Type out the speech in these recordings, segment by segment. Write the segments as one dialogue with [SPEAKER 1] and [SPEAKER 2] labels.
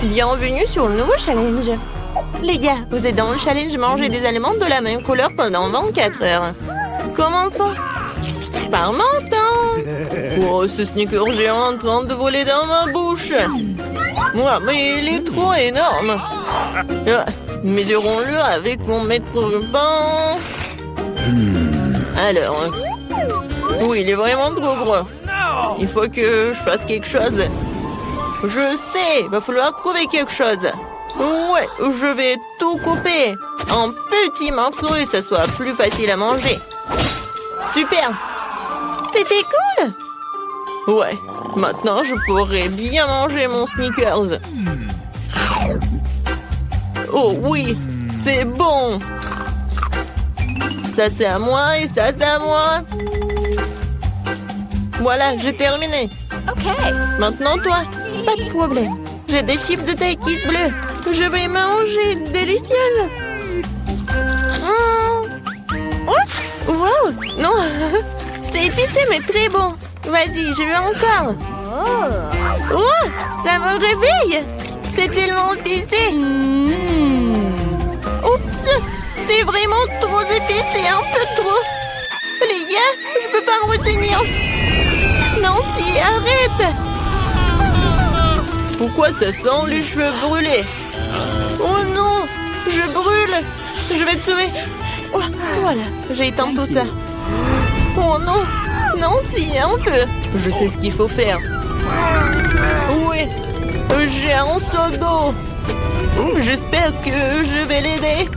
[SPEAKER 1] Bienvenue sur le nouveau challenge. Les gars, vous êtes dans le challenge manger des aliments de la même couleur pendant 24 heures. Commençons. Par mon temps. Oh, ce sneaker géant en train de voler dans ma bouche. Ouais, mais il est trop énorme. Mesurons-le avec mon mètre pain. Alors, oui, il est vraiment trop gros. Il faut que je fasse quelque chose. Je sais, il va falloir trouver quelque chose. Ouais, je vais tout couper en petits morceaux et ça soit plus facile à manger. Super. C'était cool. Ouais, maintenant je pourrais bien manger mon Snickers. Oh oui, c'est bon. Ça c'est à moi et ça c'est à moi. Voilà, j'ai terminé.
[SPEAKER 2] Ok.
[SPEAKER 1] Maintenant toi, pas de problème. J'ai des chips de taille bleue. Je vais manger, délicieuse. Oh, wow, non, c'est épicé mais très bon. Vas-y, je veux encore. Oh, ça me réveille. C'est tellement épicé. Oups, c'est vraiment trop épicé, un peu trop. Les gars, je peux pas me retenir. Nancy, arrête. Pourquoi ça sent les cheveux brûlés? Oh non, je brûle. Je vais te sauver. Oh, voilà, j'ai éteint tout ça. Oh non, Nancy, un peu. Je sais ce qu'il faut faire. Oui, j'ai un seau d'eau. J'espère que je vais l'aider.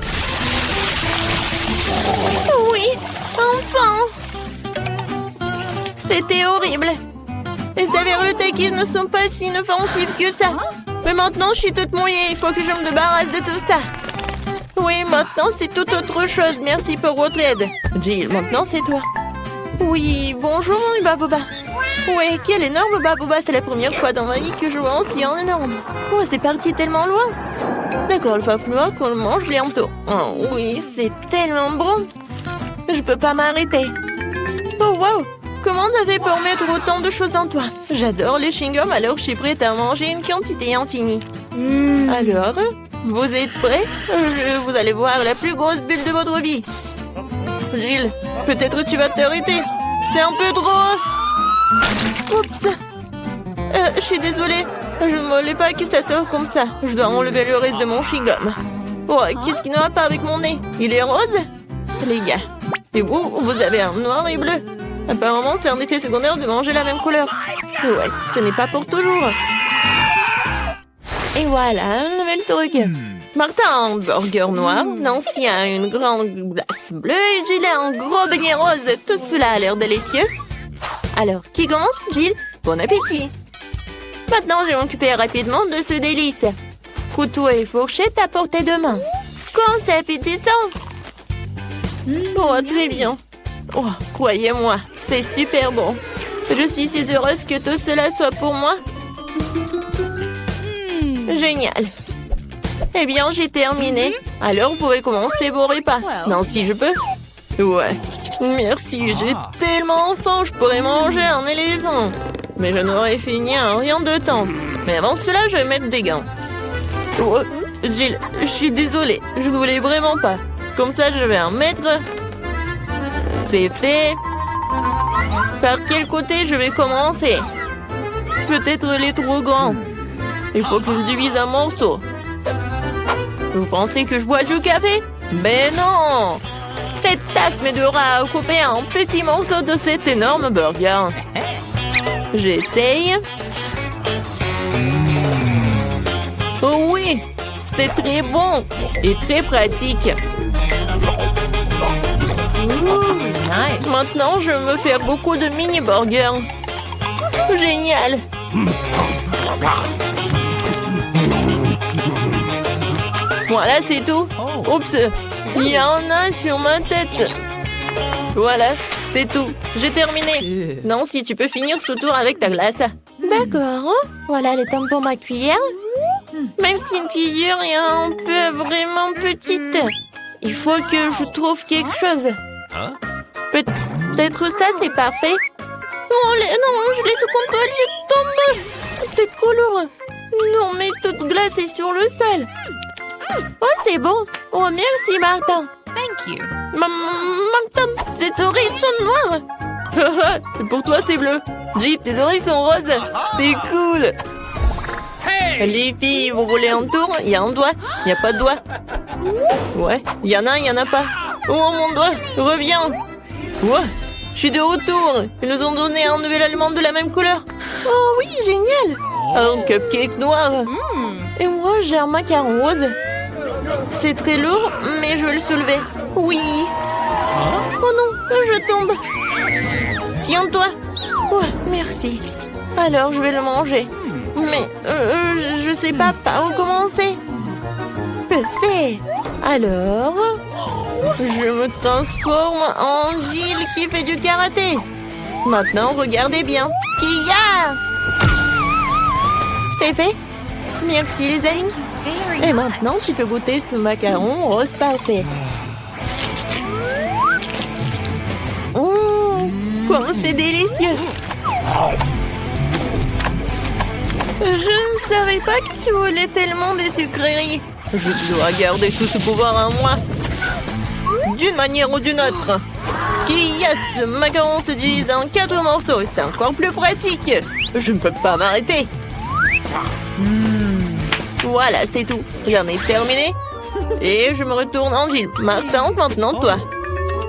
[SPEAKER 1] Oui, enfin. C'était horrible. Les saveurs de Takis ne sont pas si inoffensives que ça. Mais maintenant, je suis toute mouillée. Il faut que je me débarrasse de tout ça. Oui, maintenant, c'est tout autre chose. Merci pour votre aide. Jill, maintenant, c'est toi. Oui, bonjour, mon Baboba. Ouais, quel énorme Baboba. C'est la première fois dans ma vie que je vois un si énorme. Oh, c'est parti tellement loin. D'accord, il va falloir qu'on le mange bientôt. Oh oui, c'est tellement bon. Je peux pas m'arrêter. Oh, wow. Comment t'as fait pour mettre autant de choses en toi? J'adore les chewing-gums, alors je suis prête à manger une quantité infinie. Alors, vous êtes prêts? Vous allez voir la plus grosse bulle de votre vie. Gilles, peut-être tu vas t'arrêter. C'est un peu trop. Oups. Je suis désolée. Je ne voulais pas que ça sorte comme ça. Je dois enlever le reste de mon chewing-gum. Oh, qu'est-ce qui ne va pas avec mon nez? Il est rose? Les gars. Et vous avez un noir et bleu. Apparemment, c'est un effet secondaire de manger la même couleur. Ouais, ce n'est pas pour toujours. Et voilà, un nouvel truc. Martin a un burger noir, Nancy a une grande glace bleue et Jill a un gros beignet rose. Tout cela a l'air délicieux. Alors, qui commence? Jill, bon appétit. Maintenant, je vais m'occuper rapidement de ce délice. Couteau et fourchette à portée de main. Quand c'est appétissant. Oh, très bien. Oh, croyez-moi, c'est super bon. Je suis si heureuse que tout cela soit pour moi. Génial. Eh bien, j'ai terminé. Alors, vous pouvez commencer vos repas. Non, si je peux. Ouais. Merci, j'ai tellement faim, je pourrais manger un éléphant. Mais je n'aurais fini en rien de temps. Mais avant cela, je vais mettre des gants. Oh, Jill, je suis désolée. Je ne voulais vraiment pas. Comme ça, je vais en mettre. C'est fait. Par quel côté je vais commencer? Peut-être les trop grands. Il faut que je le divise en morceaux. Vous pensez que je bois du café? Ben non! Cette tasse m'aidera à couper un petit morceau de cet énorme burger. J'essaye. Oh oui! C'est très bon et très pratique. Nice. Maintenant, je vais me faire beaucoup de mini-burgers. Génial! Voilà, c'est tout. Oups, il y en a sur ma tête. Voilà, c'est tout. J'ai terminé. Nancy, tu peux finir ce tour avec ta glace. D'accord. Voilà les pommes pour ma cuillère. Même si une cuillère est un peu vraiment petite. Il faut que je trouve quelque chose. Peut-être ça, c'est parfait. Non, je l'ai sous contrôle, je tombe. C'est trop lourd. Non, mais toute glacée sur le sol. Oh, c'est bon. Oh, merci, Martin.
[SPEAKER 2] Thank you.
[SPEAKER 1] Martin, tes oreilles sont noires. Pour toi, c'est bleu. J, tes oreilles sont roses. C'est cool. Les filles, vous roulez en tour. Il y a un doigt. Il n'y a pas de doigt. Ouais, il y en a, il n'y en a pas. Oh, mon doigt, reviens. Ouais, je suis de retour. Ils nous ont donné un nouvel aliment de la même couleur. Oh oui, génial. Un cupcake noir. Et moi, j'ai un macaron rose. C'est très lourd, mais je vais le soulever. Oui. Oh non, je tombe. Tiens-toi. Ouais, merci. Alors, je vais le manger. Mais je sais pas par où commencer. Je sais. Alors, je me transforme en Jill qui fait du karaté. Maintenant, regardez bien. Kia! C'est fait. Merci les amis. Et maintenant, tu peux goûter ce macaron rose parfait. Comment c'est délicieux. Je ne savais pas que tu voulais tellement des sucreries. Je dois garder tout ce pouvoir en moi. D'une manière ou d'une autre. Qui a ce macaron se divise en 4 morceaux. C'est encore plus pratique. Je ne peux pas m'arrêter. Voilà, c'est tout. J'en ai terminé. Et je me retourne en Jill. Martin, maintenant toi.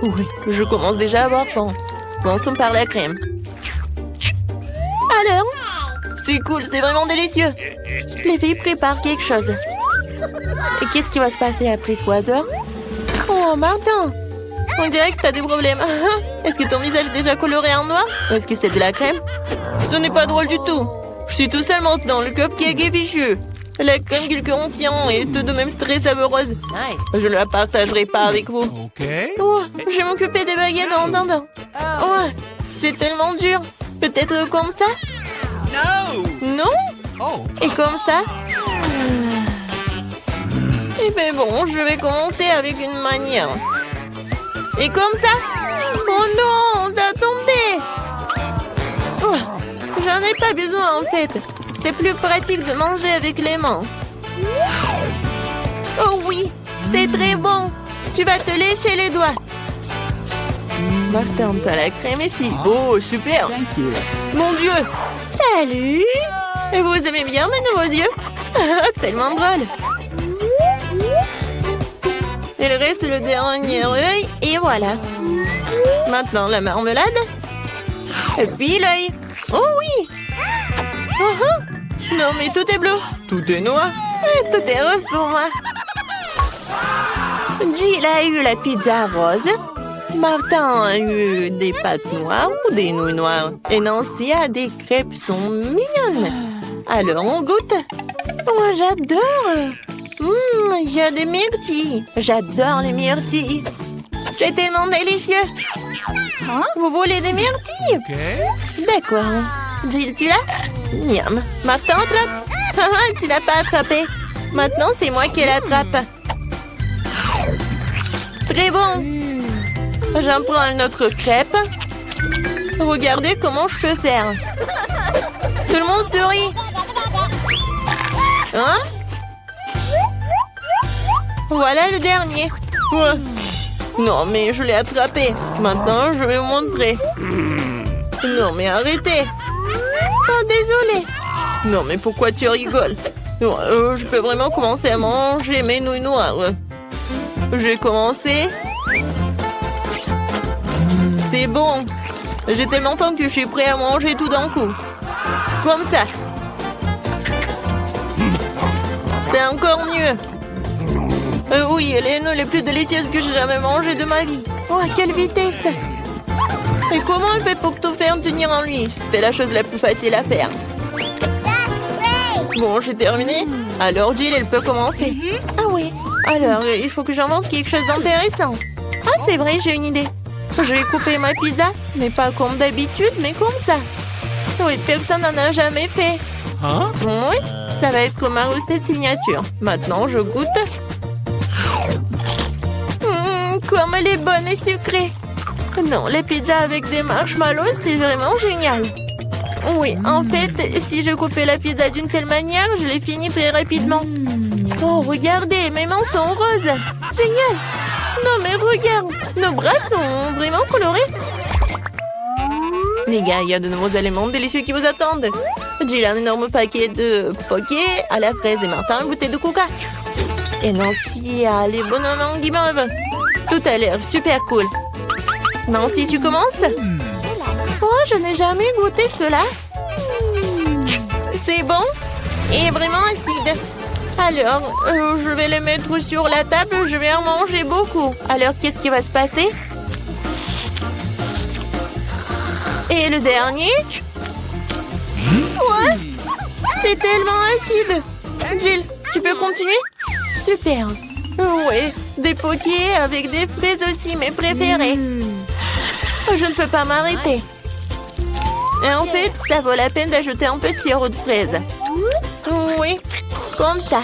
[SPEAKER 1] Oui, je commence déjà à avoir faim. Commençons par la crème. Alors? C'est cool, c'est vraiment délicieux. Les filles préparent quelque chose. Et qu'est-ce qui va se passer après 3 heures? Oh, Martin! On dirait que t'as des problèmes. Est-ce que ton visage est déjà coloré en noir? Ou est-ce que c'est de la crème? Ce n'est pas drôle du tout. Je suis tout seul maintenant, le cupcake est fichu. La crème qu'il contient est tout de même très savoureuse.
[SPEAKER 2] Nice.
[SPEAKER 1] Je ne la partagerai pas avec vous.
[SPEAKER 3] Okay.
[SPEAKER 1] Oh, je vais m'occuper des baguettes en attendant. Oh, c'est tellement dur. Peut-être comme ça?
[SPEAKER 3] No.
[SPEAKER 1] Non?
[SPEAKER 3] Oh.
[SPEAKER 1] Et comme ça? Eh bien bon, je vais commencer avec une manière. Et comme ça? Oh non, ça a tombé. Oh, j'en ai pas besoin en fait. C'est plus pratique de manger avec les mains. Oh oui, c'est très bon. Tu vas te lécher les doigts. Martin, t'as la crème ici. Oh, super. Mon Dieu. Salut. Et vous aimez bien mes nouveaux yeux? Tellement drôle. Il reste le dernier œil et voilà. Maintenant la marmelade. Et puis l'œil. Oh oui. Non mais tout est bleu. Tout est noir. Et tout est rose pour moi. Jill a eu la pizza rose. Martin a eu des pâtes noires ou des nouilles noires. Et Nancy a des crêpes sont mignonnes. Alors on goûte. Oh, j'adore. Il y a des myrtilles. J'adore les myrtilles. C'est tellement délicieux. Vous voulez des myrtilles?
[SPEAKER 3] Okay.
[SPEAKER 1] D'accord. Jill, tu l'as? Miam. Martin, attrape. Tu l'as pas attrapé. Maintenant, c'est moi qui l'attrape. Très bon. J'en prends une autre crêpe. Regardez comment je peux faire. Tout le monde sourit. Hein? Voilà le dernier. Ouais. Non, mais je l'ai attrapé. Maintenant, je vais vous montrer. Non, mais arrêtez. Oh, désolé. Non, mais pourquoi tu rigoles? Je peux vraiment commencer à manger mes nouilles noires. J'ai commencé. C'est bon. J'ai tellement faim que je suis prêt à manger tout d'un coup. Comme ça. C'est encore mieux. Oui, elle est une les plus délicieuses que j'ai jamais mangées de ma vie. Oh, à quelle vitesse! Et comment elle fait pour tout faire tenir en lui? C'était la chose la plus facile à faire. Bon, j'ai terminé. Alors, Jill, elle peut commencer. Ah oui. Alors, il faut que j'invente quelque chose d'intéressant. Ah, c'est vrai, j'ai une idée. Je vais couper ma pizza, mais pas comme d'habitude, mais comme ça. Oui, personne n'en a jamais fait.
[SPEAKER 3] Hein?
[SPEAKER 1] Oui, ça va être ma recette signature. Maintenant, je goûte. Comme elle est bonne et sucrée. Non, les pizzas avec des marshmallows, c'est vraiment génial. Oui, en fait, si je coupais la pizza d'une telle manière, je l'ai fini très rapidement. Oh, regardez, mes mains sont roses. Génial. Non, mais regarde, nos bras sont vraiment colorés. Les gars, il y a de nouveaux aliments délicieux qui vous attendent. Jill a un énorme paquet de poké à la fraise et Martin une bouteille de coca. Et Nancy a les bonhommes en guimauve. Tout a l'air super cool. Nancy, tu commences? Oh, je n'ai jamais goûté cela. C'est bon et vraiment acide. Alors, je vais les mettre sur la table. Je vais en manger beaucoup. Alors, qu'est-ce qui va se passer? Et le dernier? Ouais, c'est tellement acide. Jill, tu peux continuer? Super. Ouais, des pokés avec des fraises aussi, mes préférés. Je ne peux pas m'arrêter. Et en fait, ça vaut la peine d'ajouter un peu de sirop de fraise. Oui, comme ça.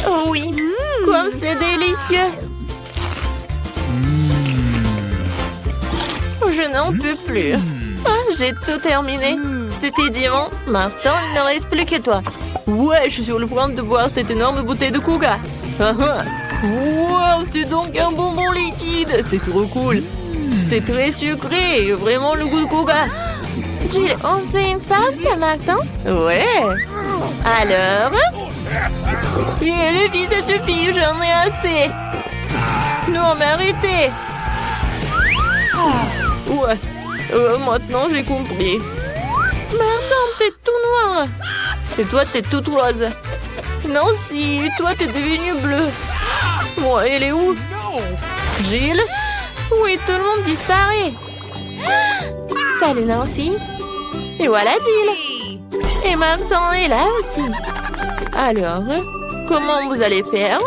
[SPEAKER 1] Oh oui, comme c'est délicieux. Je n'en peux plus. Ah, j'ai tout terminé. C'était diamant. Maintenant, il ne reste plus que toi. Ouais, je suis sur le point de boire cette énorme bouteille de coca. Wow, c'est donc un bonbon liquide. C'est trop cool. C'est très sucré. Vraiment le goût de coca. Jill, on se fait une pause, maintenant? Ouais. Alors? Et les filles, ça suffit. J'en ai assez. Non, mais arrêtez. Ouais. Maintenant, j'ai compris. Maintenant, t'es tout noir. Et toi, t'es toute rose. Nancy, toi, t'es devenue bleue. Bon, elle est où? Jill? Oui, tout le monde disparaît. Salut, Nancy. Et voilà, Jill. Et Martin est là aussi. Alors, comment vous allez faire?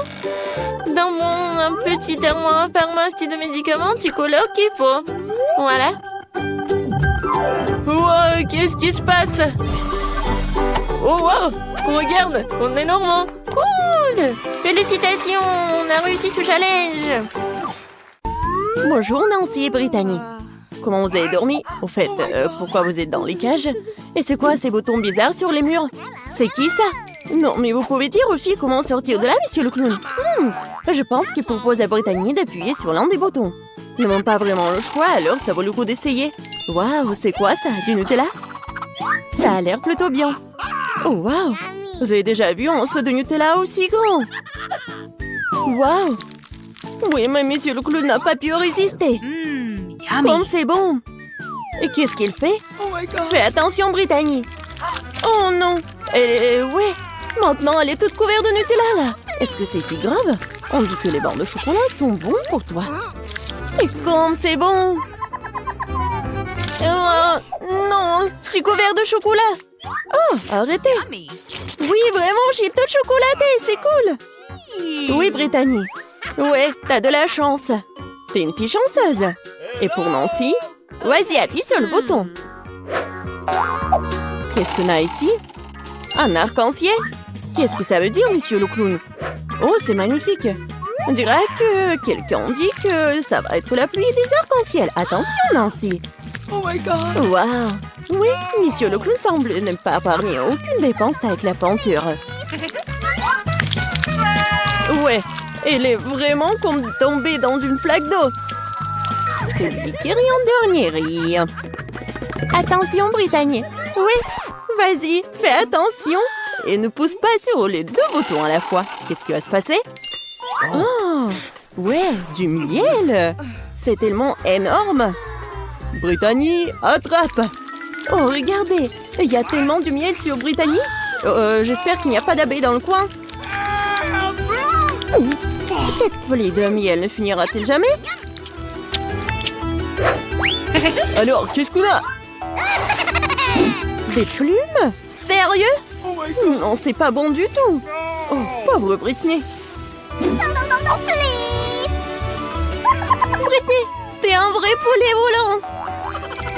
[SPEAKER 1] Dans mon petit armoire à pharmacie de médicaments, tu colloques qu'il faut. Voilà. Wow, qu'est-ce qui se passe? Oh wow, regarde, on est normand. Cool. Félicitations, on a réussi ce challenge. Bonjour Nancy et Brittany. Comment vous avez dormi? Au fait, pourquoi vous êtes dans les cages? Et c'est quoi ces boutons bizarres sur les murs? C'est qui ça? Non, mais vous pouvez dire aux filles comment sortir de là, monsieur le clown? Je pense qu'il propose à Brittany d'appuyer sur l'un des boutons. Ils n'ont pas vraiment le choix, alors ça vaut le coup d'essayer. Waouh, c'est quoi ça? Du Nutella? Ça a l'air plutôt bien. Oh waouh! Vous avez déjà vu un seau de Nutella aussi grand? Waouh! Oui, mais monsieur le clown n'a pas pu résister. Comme c'est bon! Et qu'est-ce qu'il fait? Fais attention, Brittany! Oh non! Ouais! Maintenant, elle est toute couverte de Nutella, là! Est-ce que c'est si grave? On dit que les barres de chocolat sont bons pour toi. Et comme c'est bon! Non! Je suis couverte de chocolat! Oh, arrêtez! Oui, vraiment, j'ai tout chocolaté, c'est cool! Oui, Brittany. Ouais, t'as de la chance. T'es une fille chanceuse. Et pour Nancy, vas-y, appuie sur le bouton. Qu'est-ce qu'on a ici? Un arc-en-ciel? Qu'est-ce que ça veut dire, monsieur le clown? Oh, c'est magnifique. On dirait que quelqu'un dit que ça va être la pluie des arcs-en-ciel. Attention, Nancy.
[SPEAKER 3] Oh my god.
[SPEAKER 1] Waouh. Oui, monsieur le clown semble ne pas épargner aucune dépense avec la peinture. Ouais, elle est vraiment comme tombée dans une flaque d'eau. Celui qui rit en dernier rire. Attention, Brittany. Oui, vas-y, fais attention. Et ne pousse pas sur les deux boutons à la fois. Qu'est-ce qui va se passer? Oh, ouais, du miel. C'est tellement énorme. Brittany, attrape. Oh, regardez, il y a tellement de miel sur Brittany. J'espère qu'il n'y a pas d'abeilles dans le coin. Cette pluie de miel ne finira-t-elle jamais? Alors, qu'est-ce qu'on a? Des plumes? Sérieux? Non, c'est pas bon du tout. Oh, pauvre Brittany. Non, please. Brittany, t'es un vrai poulet volant.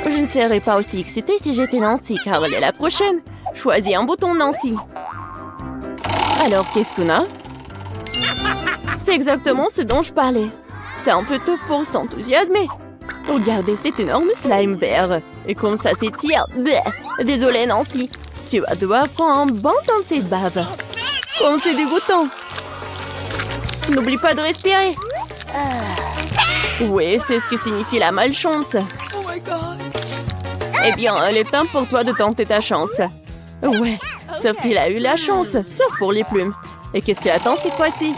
[SPEAKER 1] Je ne serais pas aussi excitée si j'étais Nancy, car elle est la prochaine. Choisis un bouton, Nancy. Alors, qu'est-ce qu'on a? C'est exactement ce dont je parlais. C'est un peu tôt pour s'enthousiasmer. Regardez cet énorme slime vert. Et comme ça s'étire. Désolée, Nancy. Tu vas devoir prendre un bon temps de bave. Comme c'est dégoûtant. N'oublie pas de respirer. Oui, c'est ce que signifie la malchance.
[SPEAKER 3] Oh my god.
[SPEAKER 1] Eh bien, il est temps pour toi de tenter ta chance. Ouais, sauf qu'il a eu la chance, sauf pour les plumes. Et qu'est-ce qu'il attend cette fois-ci?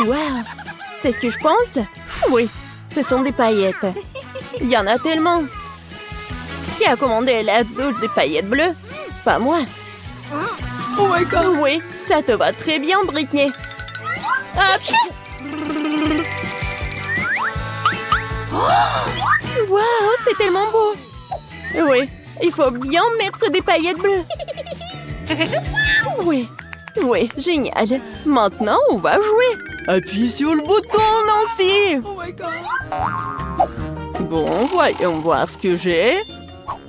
[SPEAKER 1] Waouh, c'est ce que je pense? Oui, ce sont des paillettes. Il y en a tellement. Qui a commandé la douche des paillettes bleues? Pas moi.
[SPEAKER 3] Oh my god.
[SPEAKER 1] Oui, ça te va très bien, Britney. Hop! Waouh, c'est tellement beau. Oui, il faut bien mettre des paillettes bleues. Oui, génial. Maintenant, on va jouer. Appuie sur le bouton, Nancy.
[SPEAKER 3] Oh my god.
[SPEAKER 1] Bon, voyons voir ce que j'ai.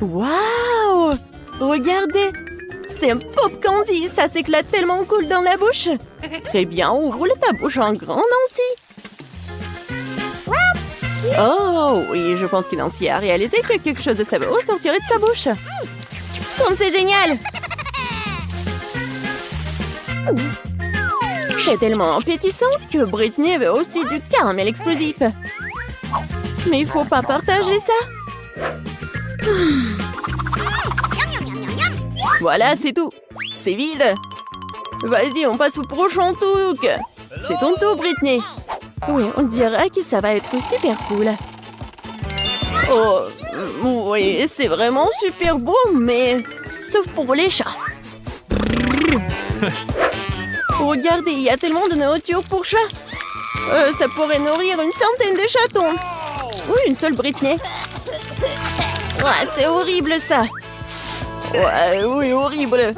[SPEAKER 1] Waouh! Regardez. C'est un pop candy. Ça s'éclate tellement cool dans la bouche. Très bien, ouvre ta bouche en grand, Nancy. Oh oui, je pense que Nancy a réalisé que quelque chose de savoureux sortirait de sa bouche. Comme c'est génial! C'est tellement appétissant que Britney veut aussi du caramel explosif. Mais il faut pas partager ça. Voilà, c'est tout. C'est vide. Vas-y, on passe au prochain truc. C'est ton tour, Britney. Oui, on dirait que ça va être super cool. Oh, oui, c'est vraiment super beau, mais sauf pour les chats. Regardez, il y a tellement de nourriture pour chats. Ça pourrait nourrir une centaine de chatons. Oui, une seule Britney. Ouais, c'est horrible ça. Ouais, oui, horrible.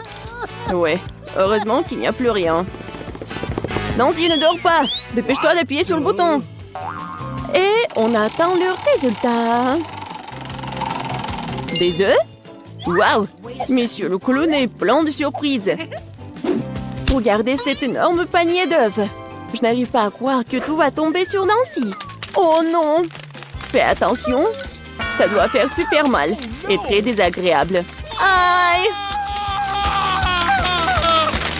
[SPEAKER 1] Ouais, heureusement qu'il n'y a plus rien. Nancy, ne dors pas. Dépêche-toi d'appuyer sur le bouton. Et on attend le résultat. Des œufs? Waouh! Monsieur le clown est plein de surprises. Regardez cet énorme panier d'œufs. Je n'arrive pas à croire que tout va tomber sur Nancy. Oh non! Fais attention. Ça doit faire super mal et très désagréable. Aïe!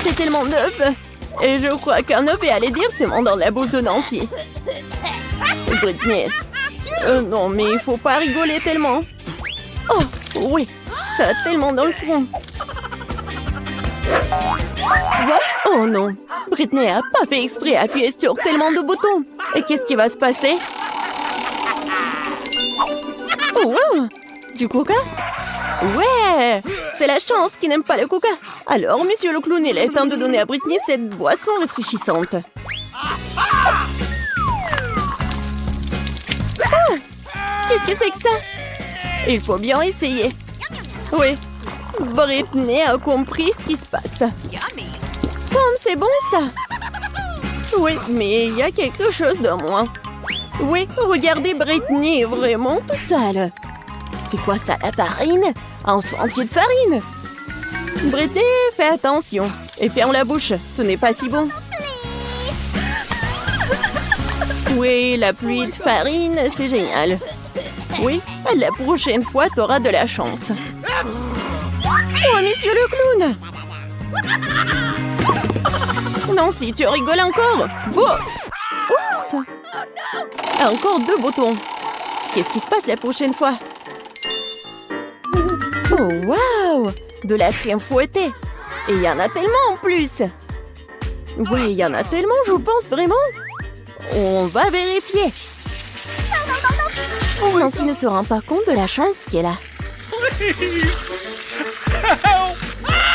[SPEAKER 1] C'est tellement d'œufs. Et je crois qu'un œuf est allé directement dans la bouche de Nancy. Britney. Non, mais il faut pas rigoler tellement. Oh, oui. Ça a tellement dans le front. Oh non. Britney a pas fait exprès d'appuyer sur tellement de boutons. Et qu'est-ce qui va se passer? Oh, wow. Du coca? Ouais! C'est la chance qui n'aime pas le coca. Alors, monsieur le clown, il est temps de donner à Britney cette boisson rafraîchissante. Ah! Qu'est-ce que c'est que ça? Il faut bien essayer. Oui, Britney a compris ce qui se passe. Comme c'est bon, ça! Oui, mais il y a quelque chose de moins. Oui, regardez, Britney est vraiment toute sale. C'est quoi ça, la farine? Un seau entier de farine? Britney, fais attention. Et ferme la bouche, ce n'est pas si bon. Oui, la pluie de farine, c'est génial. Oui, la prochaine fois, t'auras de la chance. Oh, monsieur le clown! Nancy, tu rigoles encore? Bon! Oups! Encore 2 boutons. Qu'est-ce qui se passe la prochaine fois? Oh, waouh! De la crème fouettée. Et il y en a tellement en plus. Ouais, il y en a tellement, je pense, vraiment. On va vérifier. Nancy ne se rend pas compte de la chance qu'elle a.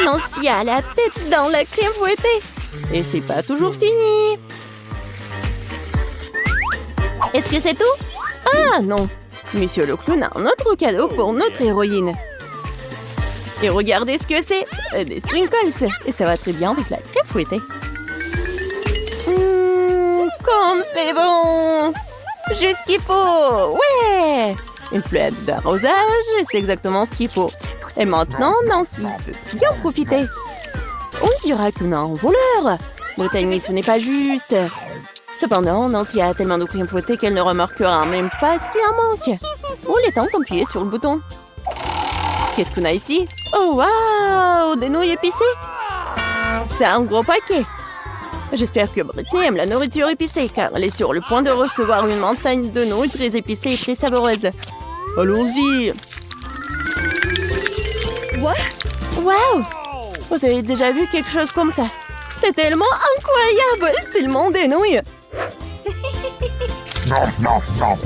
[SPEAKER 1] Nancy a la tête dans la crème fouettée. Et c'est pas toujours fini. Est-ce que c'est tout? Ah non. Monsieur le clown a un autre cadeau pour notre héroïne. Et regardez ce que c'est. Des sprinkles. Et ça va très bien avec la crème fouettée. Comme c'est bon. Juste ce qu'il faut. Ouais. Une fleur d'arrosage, c'est exactement ce qu'il faut. Et maintenant, Nancy peut bien profiter. On dira qu'on a un voleur. Brittany, ce n'est pas juste. Cependant, Nancy a tellement de primauté qu'elle ne remarquera même pas ce qu'il en manque. Oh, il est temps d'appuyer sur le bouton. Qu'est-ce qu'on a ici? Oh, waouh! Des nouilles épicées? C'est un gros paquet. J'espère que Brittany aime la nourriture épicée, car elle est sur le point de recevoir une montagne de nouilles très épicées et très savoureuses. Allons-y!
[SPEAKER 3] What?
[SPEAKER 1] Waouh! Vous avez déjà vu quelque chose comme ça? C'était tellement incroyable! Tellement des nouilles!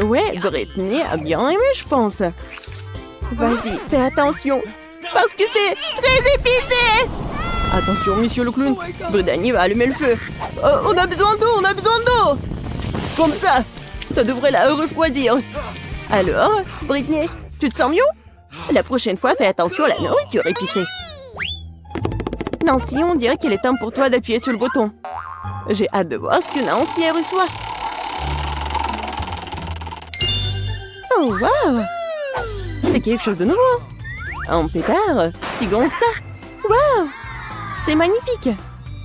[SPEAKER 1] Ouais, Brittany a bien aimé, je pense. Vas-y, fais attention, parce que c'est très épicé! Attention, monsieur le clown, Brittany va allumer le feu. On a besoin d'eau, on a besoin d'eau! Comme ça devrait la refroidir. Alors, Brittany, tu te sens mieux? La prochaine fois, fais attention à la nourriture épicée. Nancy, on dirait qu'il est temps pour toi d'appuyer sur le bouton. J'ai hâte de voir ce que Nancy reçoit. Oh, wow! C'est quelque chose de nouveau. Un pétard, si grand que ça. Wow! C'est magnifique.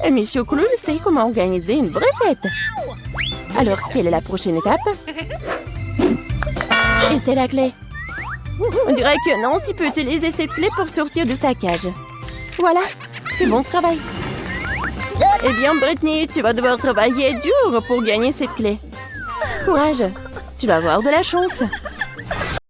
[SPEAKER 1] Et Monsieur Clown sait comment organiser une vraie fête. Alors, quelle est la prochaine étape? Et c'est la clé. On dirait que Nancy peut utiliser cette clé pour sortir de sa cage. Voilà, c'est bon travail. Eh bien, Brittany, tu vas devoir travailler dur pour gagner cette clé. Courage, tu vas avoir de la chance.